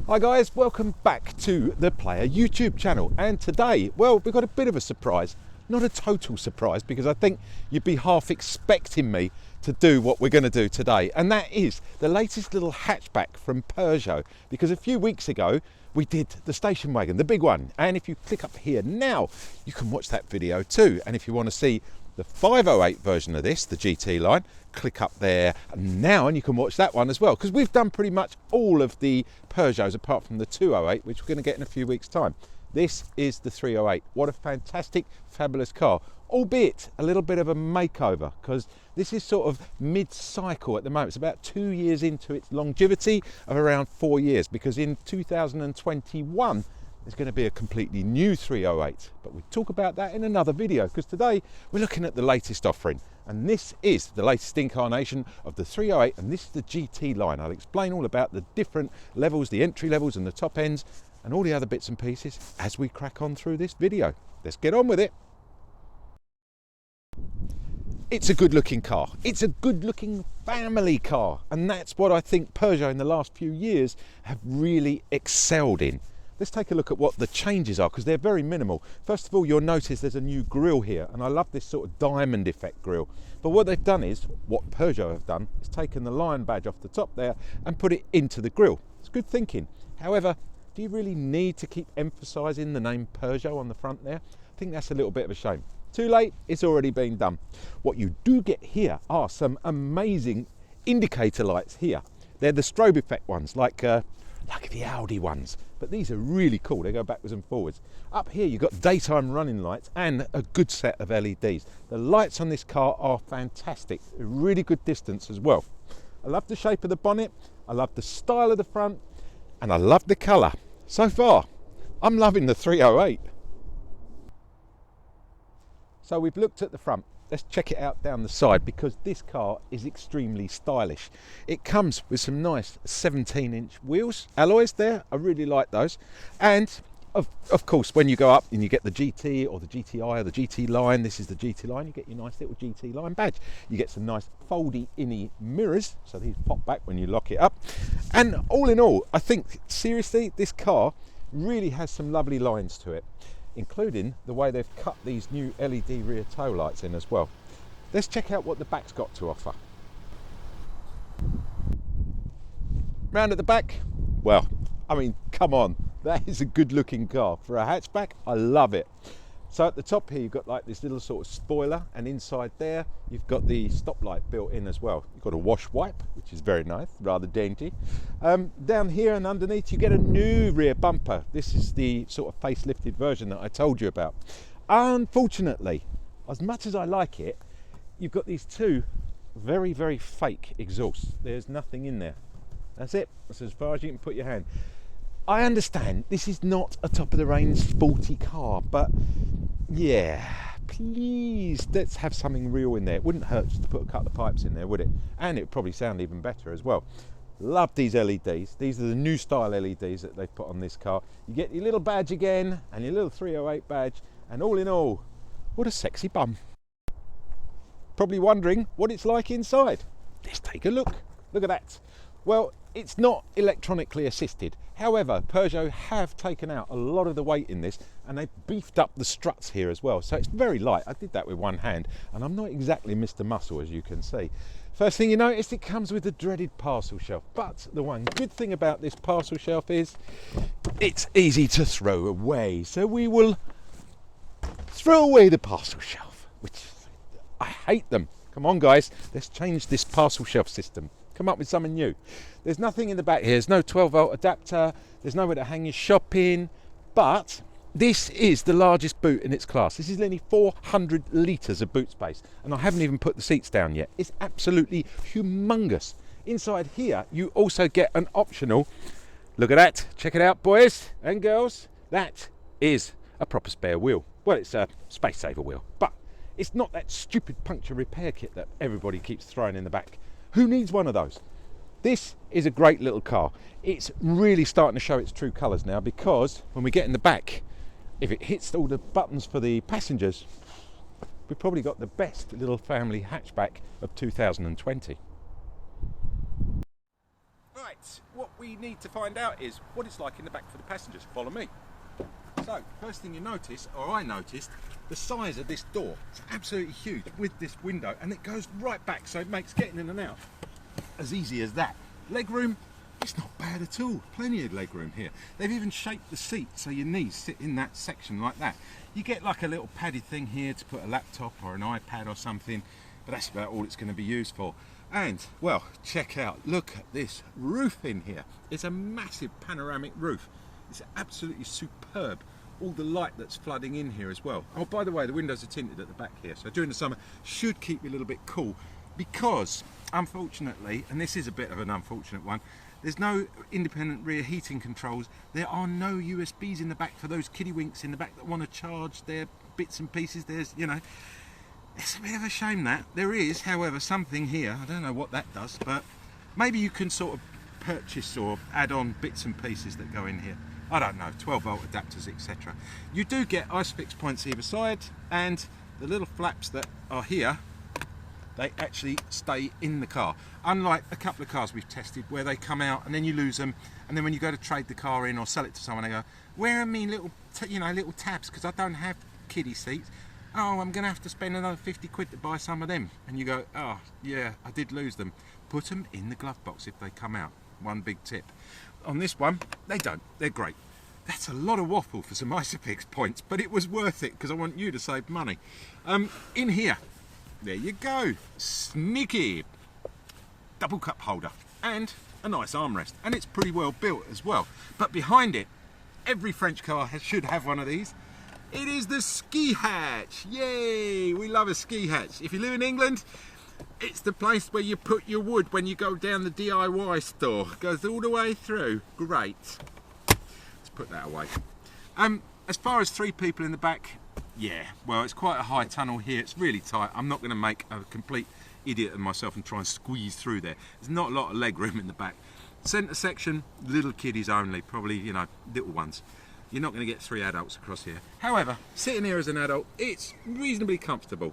Hi guys, welcome back to the Player YouTube channel, and today, well, we've got a bit of a surprise. Not a total surprise, because I think you'd be half expecting me to do what we're going to do today, and that is the latest little hatchback from Peugeot. Because a few weeks ago we did the station wagon, the big one, and if you click up here now you can watch that video too. And if you want to see the 508 version of this, the GT line, click up there now and you can watch that one as well, because we've done pretty much all of the Peugeots apart from the 208, which we're going to get in a few weeks time. This is the 308. What a fantastic, fabulous car, albeit a little bit of a makeover, because this is sort of mid-cycle at the moment. It's about 2 years into its longevity of around 4 years, because in 2021 there's going to be a completely new 308, but we'll talk about that in another video, because today we're looking at the latest offering, and this is the latest incarnation of the 308, and this is the GT line. I'll explain all about the different levels, the entry levels and the top ends, and all the other bits and pieces as we crack on through this video. Let's get on with it. It's a good looking car. It's a good looking family car, and that's what I think Peugeot in the last few years have really excelled in. Let's take a look at what the changes are, because they're very minimal. First of all, you'll notice there's a new grille here, and I love this sort of diamond effect grille. But what they've done is, what Peugeot have done, is taken the lion badge off the top there and put it into the grille. It's good thinking. However, do you really need to keep emphasising the name Peugeot on the front there? I think that's a little bit of a shame. Too late, it's already been done. What you do get here are some amazing indicator lights here. They're the strobe effect ones, like the Audi ones, but these are really cool. They go backwards and forwards. Up here you've got daytime running lights and a good set of LEDs. The lights on this car are fantastic, really good distance as well. I love the shape of the bonnet, I love the style of the front, and I love the colour. So far, I'm loving the 308. So we've looked at the front. Let's check it out down the side, because this car is extremely stylish. It comes with some nice 17-inch wheels, alloys there. I really like those. And of course, when you go up and you get the GT or the GTI or the GT line, this is the GT line, you get your nice little GT line badge. You get some nice foldy inny mirrors, so these pop back when you lock it up. And all in all, I think seriously this car really has some lovely lines to it, including the way they've cut these new LED rear tail lights in as well. Let's check out what the back's got to offer. Round at the back, well, I mean, come on, that is a good looking car. For a hatchback, I love it. So at the top here, you've got like this little sort of spoiler, and inside there, you've got the stoplight built in as well. You've got a wash wipe, which is very nice, rather dainty. Down here and underneath, you get a new rear bumper. This is the sort of facelifted version that I told you about. Unfortunately, as much as I like it, you've got these two very, very fake exhausts. There's nothing in there. That's it. That's as far as you can put your hand. I understand this is not a top of the range sporty car, but yeah, please let's have something real in there. It wouldn't hurt just to put a couple of pipes in there, would it? And it would probably sound even better as well. Love these LEDs. These are the new style LEDs that they've put on this car. You get your little badge again and your little 308 badge, and all in all, what a sexy bum. Probably wondering what it's like inside. Let's take a look. Look at that. Well, it's not electronically assisted. However, Peugeot have taken out a lot of the weight in this, and they've beefed up the struts here as well. So it's very light. I did that with one hand, and I'm not exactly Mr. Muscle, as you can see. First thing you notice, it comes with the dreaded parcel shelf. But the one good thing about this parcel shelf is it's easy to throw away. So we will throw away the parcel shelf, which I hate them. Come on, guys, let's change this parcel shelf system. Come up with something new. There's nothing in the back here. There's no 12-volt adapter. There's nowhere to hang your shopping. But this is the largest boot in its class. This is nearly 400 litres of boot space. And I haven't even put the seats down yet. It's absolutely humongous. Inside here, you also get an optional, look at that. Check it out, boys and girls. That is a proper spare wheel. Well, it's a space saver wheel. But it's not that stupid puncture repair kit that everybody keeps throwing in the back. Who needs one of those? This is a great little car. It's really starting to show its true colours now, because when we get in the back, if it hits all the buttons for the passengers, we've probably got the best little family hatchback of 2020. Right, Right, what we need to find out is what it's like in the back for the passengers. Follow me. So, first thing you notice, or I noticed, the size of this door. It's absolutely huge with this window, and it goes right back, so it makes getting in and out as easy as that. Legroom, it's not bad at all. Plenty of legroom here. They've even shaped the seat so your knees sit in that section like that. You get like a little padded thing here to put a laptop or an iPad or something, but that's about all it's going to be used for. And, well, check out, look at this roof in here. It's a massive panoramic roof. It's absolutely superb. All the light that's flooding in here as well. Oh, by the way, the windows are tinted at the back here, so during the summer should keep you a little bit cool, because unfortunately, and this is a bit of an unfortunate one, there's no independent rear heating controls. There are no USBs in the back for those kiddywinks in the back that want to charge their bits and pieces. There's, you know, it's a bit of a shame that. There is, however, something here. I don't know what that does, but maybe you can sort of purchase or add on bits and pieces that go in here. I don't know, 12-volt adapters, etc. You do get ISOFIX points either side, and the little flaps that are here, they actually stay in the car. Unlike a couple of cars we've tested where they come out and then you lose them, and then when you go to trade the car in or sell it to someone, they go, "Where are me little, little tabs? Because I don't have kiddie seats. Oh, I'm going to have to spend another 50 quid to buy some of them." And you go, "Oh, yeah, I did lose them." Put them in the glove box if they come out. One big tip. On this one, they don't. They're great. That's a lot of waffle for some ISOFIX points, but it was worth it because I want you to save money. In here, there you go. Sneaky. Double cup holder and a nice armrest. And it's pretty well built as well. But behind it, every French car should have one of these. It is the ski hatch. Yay! We love a ski hatch. If you live in England, it's the place where you put your wood when you go down the DIY store. Goes all the way through. Great. Let's put that away. As far as 3 people in the back, yeah, well, it's quite a high tunnel here. It's really tight. I'm not going to make a complete idiot of myself and try and squeeze through there. There's not a lot of leg room in the back. Centre section, little kiddies only, probably, you know, little ones. You're not going to get 3 adults across here. However, sitting here as an adult, it's reasonably comfortable.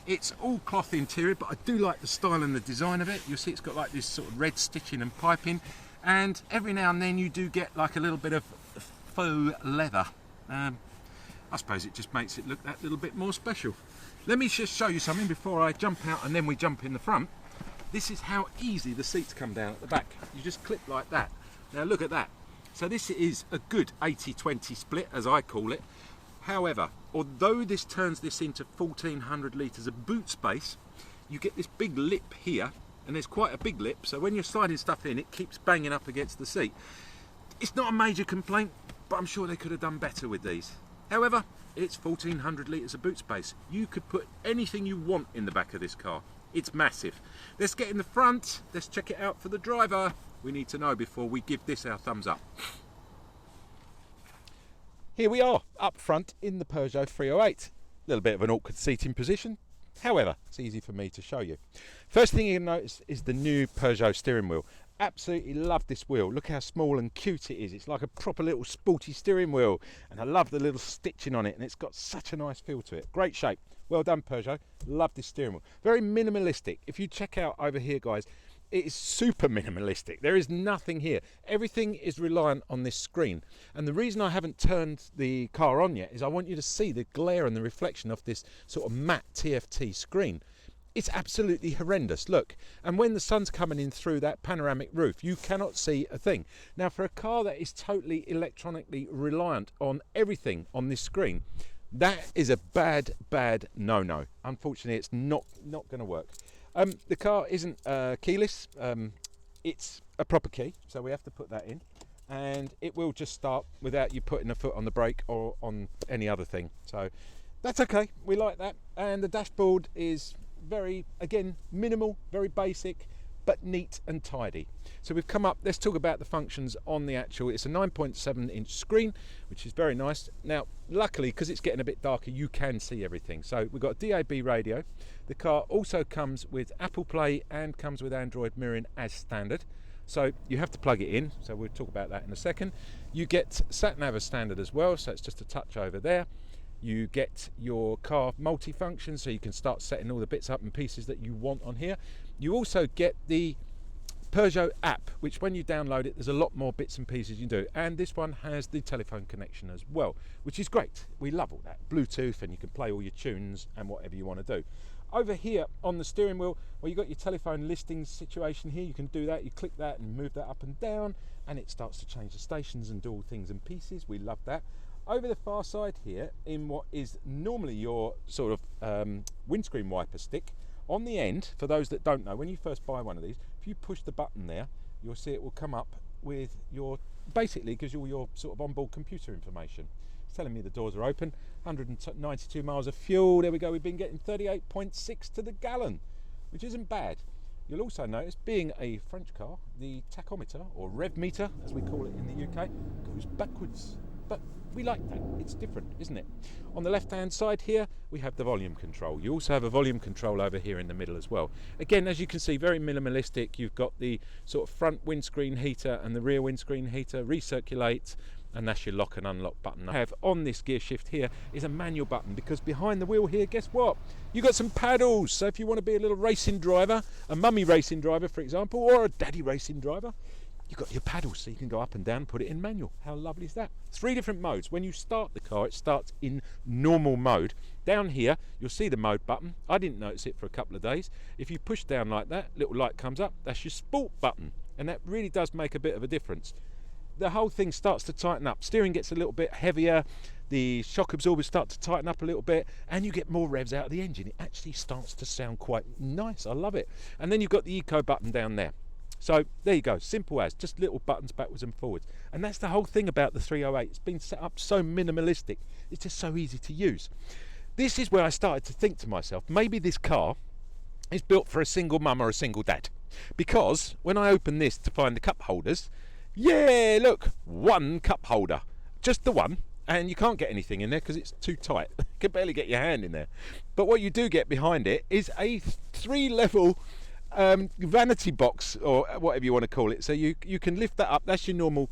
It's all cloth interior, but I do like the style and the design of it. You'll see it's got like this sort of red stitching and piping, and every now and then you do get like a little bit of faux leather. I suppose it just makes it look that little bit more special. Let me just show you something before I jump out and then we jump in the front. This is how easy the seats come down at the back. You just clip like that. Now look at that. So this is a good 80-20 split, as I call it. However, although this turns this into 1,400 litres of boot space, you get this big lip here, and there's quite a big lip, so when you're sliding stuff in, it keeps banging up against the seat. It's not a major complaint, but I'm sure they could have done better with these. However, it's 1,400 litres of boot space. You could put anything you want in the back of this car. It's massive. Let's get in the front. Let's check it out for the driver. We need to know before we give this our thumbs up. Here we are, up front in the Peugeot 308. A little bit of an awkward seating position. However, it's easy for me to show you. First thing you notice is the new Peugeot steering wheel. Absolutely love this wheel. Look how small and cute it is. It's like a proper little sporty steering wheel, and I love the little stitching on it, and it's got such a nice feel to it. Great shape. Well done, Peugeot. Love this steering wheel. Very minimalistic. If you check out over here, guys, it is super minimalistic. There is nothing here. Everything is reliant on this screen. And the reason I haven't turned the car on yet is I want you to see the glare and the reflection of this sort of matte TFT screen. It's absolutely horrendous, look. And when the sun's coming in through that panoramic roof, you cannot see a thing. Now, for a car that is totally electronically reliant on everything on this screen, that is a bad no-no. Unfortunately, it's not going to work. The car isn't keyless. It's a proper key, so we have to put that in. And it will just start without you putting a foot on the brake or on any other thing. So that's okay, we like that. And the dashboard is very, again, minimal, very basic, but neat and tidy. So we've come up, let's talk about the functions on the actual, it's a 9.7 inch screen, which is very nice. Now, luckily, because it's getting a bit darker, you can see everything. So we've got a DAB radio. The car also comes with Apple Play and comes with Android mirroring as standard. So you have to plug it in, so we'll talk about that in a second. You get sat-nav as standard as well, so it's just a touch over there. You get your car multifunction, so you can start setting all the bits up and pieces that you want on here. You also get the Peugeot app, which when you download it, there's a lot more bits and pieces you can do. And this one has the telephone connection as well, which is great. We love all that. Bluetooth, and you can play all your tunes and whatever you want to do. Over here on the steering wheel, well, you've got your telephone listings situation here. You can do that. You click that and move that up and down, and it starts to change the stations and do all things and pieces. We love that. Over the far side here, in what is normally your sort of windscreen wiper stick, on the end, for those that don't know, when you first buy one of these, if you push the button there, you'll see it will come up with your, basically gives you all your sort of onboard computer information. It's telling me the doors are open, 192 miles of fuel, there we go, we've been getting 38.6 to the gallon, which isn't bad. You'll also notice, being a French car, the tachometer, or rev meter, as we call it in the UK, goes backwards. But we like that, it's different, isn't it? On the left hand side here, we have the volume control. You also have a volume control over here in the middle as well. Again, as you can see, very minimalistic. You've got the sort of front windscreen heater and the rear windscreen heater, recirculate, and that's your lock and unlock button. I have on this gear shift here is a manual button, because behind the wheel here, guess what? You've got some paddles. So if you want to be a little racing driver, a mummy racing driver, for example, or a daddy racing driver, you've got your paddles, so you can go up and down and put it in manual. How lovely is that? 3 different modes. When you start the car, it starts in normal mode. Down here, you'll see the mode button. I didn't notice it for a couple of days. If you push down like that, little light comes up. That's your sport button, and that really does make a bit of a difference. The whole thing starts to tighten up. Steering gets a little bit heavier. The shock absorbers start to tighten up a little bit, and you get more revs out of the engine. It actually starts to sound quite nice. I love it. And then you've got the eco button down there. So there you go, simple as, just little buttons backwards and forwards. And that's the whole thing about the 308. It's been set up so minimalistic. It's just so easy to use. This is where I started to think to myself, maybe this car is built for a single mum or a single dad. Because when I open this to find the cup holders, yeah, look, one cup holder, just the one. And you can't get anything in there because it's too tight. You can barely get your hand in there. But what you do get behind it is a 3-level vanity box, or whatever you want to call it. So you can lift that up. That's your normal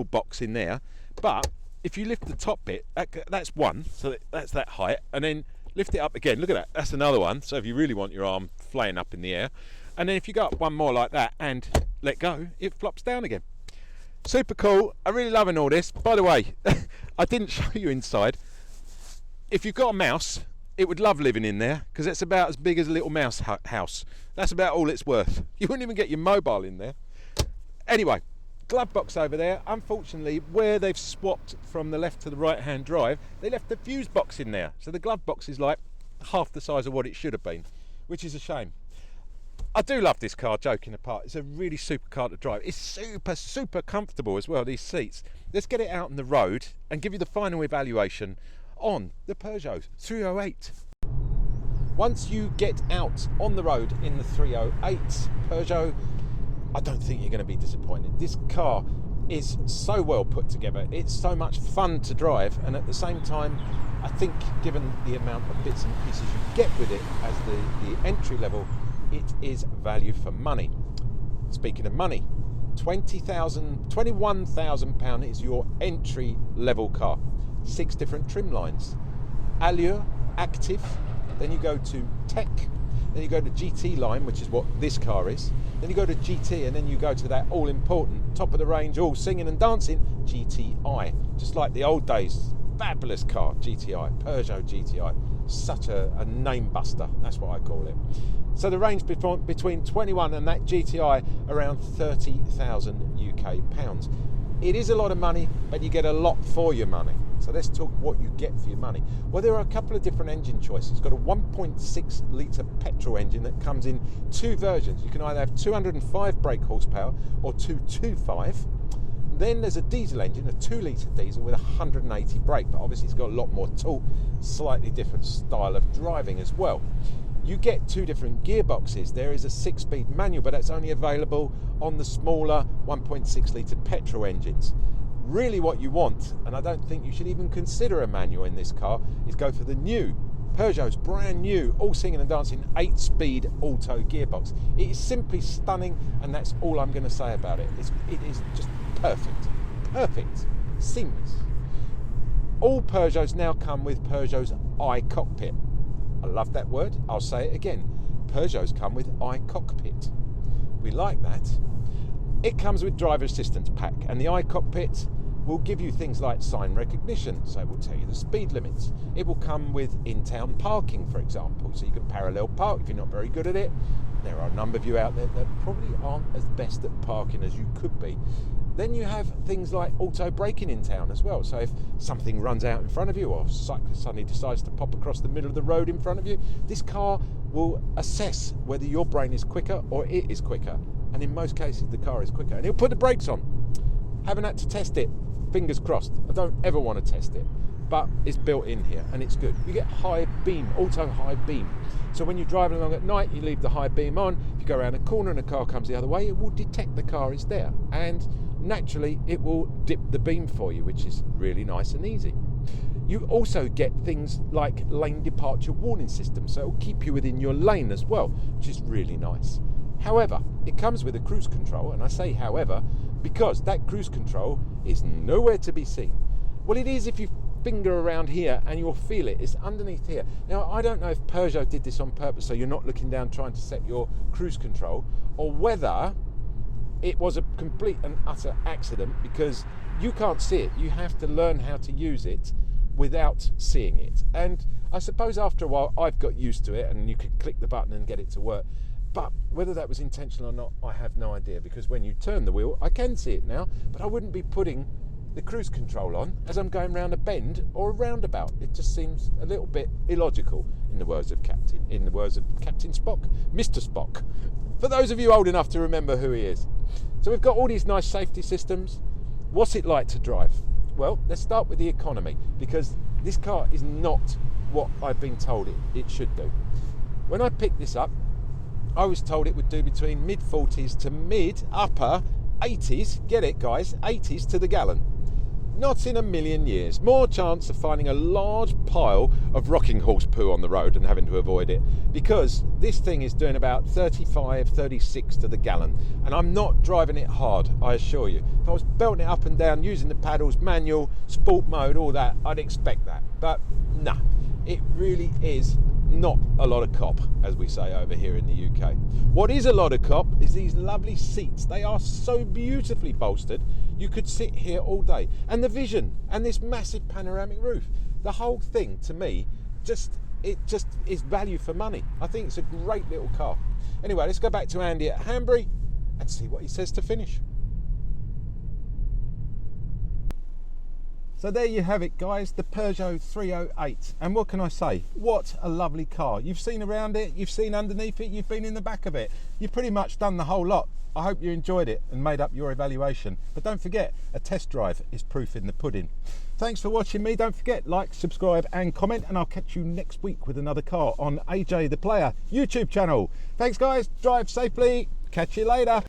box in there. But if you lift the top bit, that's one, so that's that height, and then lift it up again. Look at that. That's another one. So if you really want your arm flaying up in the air, and then if you go up one more like that and let go, it flops down again. Super cool. I'm really loving all this. By the way, I didn't show you inside. If you've got a mouse, it would love living in there, because it's about as big as a little mouse house. That's about all it's worth. You wouldn't even get your mobile in there. Anyway, glove box over there. Unfortunately, where they've swapped from the left to the right hand drive, they left the fuse box in there. So the glove box is like half the size of what it should have been, which is a shame. I do love this car, joking apart. It's a really super car to drive. It's super comfortable as well, these seats. Let's get it out on the road and give you the final evaluation on the Peugeot 308. Once you get out on the road in the 308 Peugeot, I don't think you're going to be disappointed. This car is so well put together. It's so much fun to drive, and at the same time, I think given the amount of bits and pieces you get with it as the entry level, it is value for money. Speaking of money, £21,000 is your entry level car. 6 different trim lines: Allure, Active, then you go to Tech, then you go to GT line, which is what this car is, then you go to GT, and then you go to that all important top of the range, all singing and dancing GTI, just like the old days. Fabulous car, GTI, Peugeot GTI, such a name buster, that's what I call it. So the range between 21 and that GTI, around 30,000 UK pounds. It is a lot of money, but you get a lot for your money. So let's talk what you get for your money. Well, there are a couple of different engine choices. It's got a 1.6 litre petrol engine that comes in 2 versions. You can either have 205 brake horsepower or 225. Then there's a diesel engine, a 2 litre diesel with 180 brake, but obviously it's got a lot more torque, slightly different style of driving as well. You get 2 different gearboxes. There is a 6-speed manual, but that's only available on the smaller 1.6 litre petrol engines. Really what you want, and I don't think you should even consider a manual in this car, is go for the new Peugeot's brand new, all singing and dancing 8-speed auto gearbox. It is simply stunning, and that's all I'm going to say about it. It is just perfect, seamless. All Peugeots now come with Peugeot's iCockpit. I love that word, I'll say it again. Peugeots come with iCockpit. we like that. It comes with driver assistance pack, and the iCockpit will give you things like sign recognition, so it will tell you the speed limits. It will come with in-town parking, for example, so you can parallel park if you're not very good at it. There are a number of you out there that probably aren't as best at parking as you could be. Then you have things like auto braking in town as well, so if something runs out in front of you or a cyclist suddenly decides to pop across the middle of the road in front of you, this car will assess whether your brain is quicker or it is quicker, and in most cases the car is quicker, and it'll put the brakes on. Haven't had to test it, fingers crossed. I don't ever want to test it, but it's built in here and it's good. You get high beam, auto high beam, so when you're driving along at night, you leave the high beam on. If you go around a corner and a car comes the other way, it will detect the car is there, and naturally it will dip the beam for you, which is really nice and easy. You also get things like lane departure warning system, so it will keep you within your lane as well, which is really nice. However, it comes with a cruise control, and I say however because that cruise control is nowhere to be seen. Well, it is if you finger around here and you'll feel it. It's underneath here. Now, I don't know if Peugeot did this on purpose, so you're not looking down trying to set your cruise control, or whether it was a complete and utter accident because you can't see it. You have to learn how to use it without seeing it. And I suppose after a while I've got used to it, and you could click the button and get it to work. But whether that was intentional or not, I have no idea, because when you turn the wheel, I can see it now, but I wouldn't be putting the cruise control on as I'm going round a bend or a roundabout. It just seems a little bit illogical, in the words of Captain Spock, Mr. Spock, for those of you old enough to remember who he is. So we've got all these nice safety systems. What's it like to drive? Well, let's start with the economy, because this car is not what I've been told it should do. When I picked this up, I was told it would do between mid-40s to mid-upper 80s, get it guys, 80s to the gallon. Not in a million years. More chance of finding a large pile of rocking horse poo on the road and having to avoid it, because this thing is doing about 35, 36 to the gallon, and I'm not driving it hard, I assure you. If I was belting it up and down, using the paddles, manual, sport mode, all that, I'd expect that. But nah, it really is not a lot of cop, as we say over here in the UK. What is a lot of cop is these lovely seats. They are so beautifully bolstered, you could sit here all day. And the vision, and this massive panoramic roof. The whole thing, to me, it just is value for money. I think it's a great little car. Anyway, let's go back to Andy at Hanbury and see what he says to finish. So there you have it guys, the Peugeot 308, and what can I say, what a lovely car. You've seen around it, you've seen underneath it, you've been in the back of it, you've pretty much done the whole lot. I hope you enjoyed it and made up your evaluation, but don't forget, a test drive is proof in the pudding. Thanks for watching me. Don't forget, like, subscribe and comment, and I'll catch you next week with another car on AJ the Player YouTube channel. Thanks guys, drive safely, catch you later.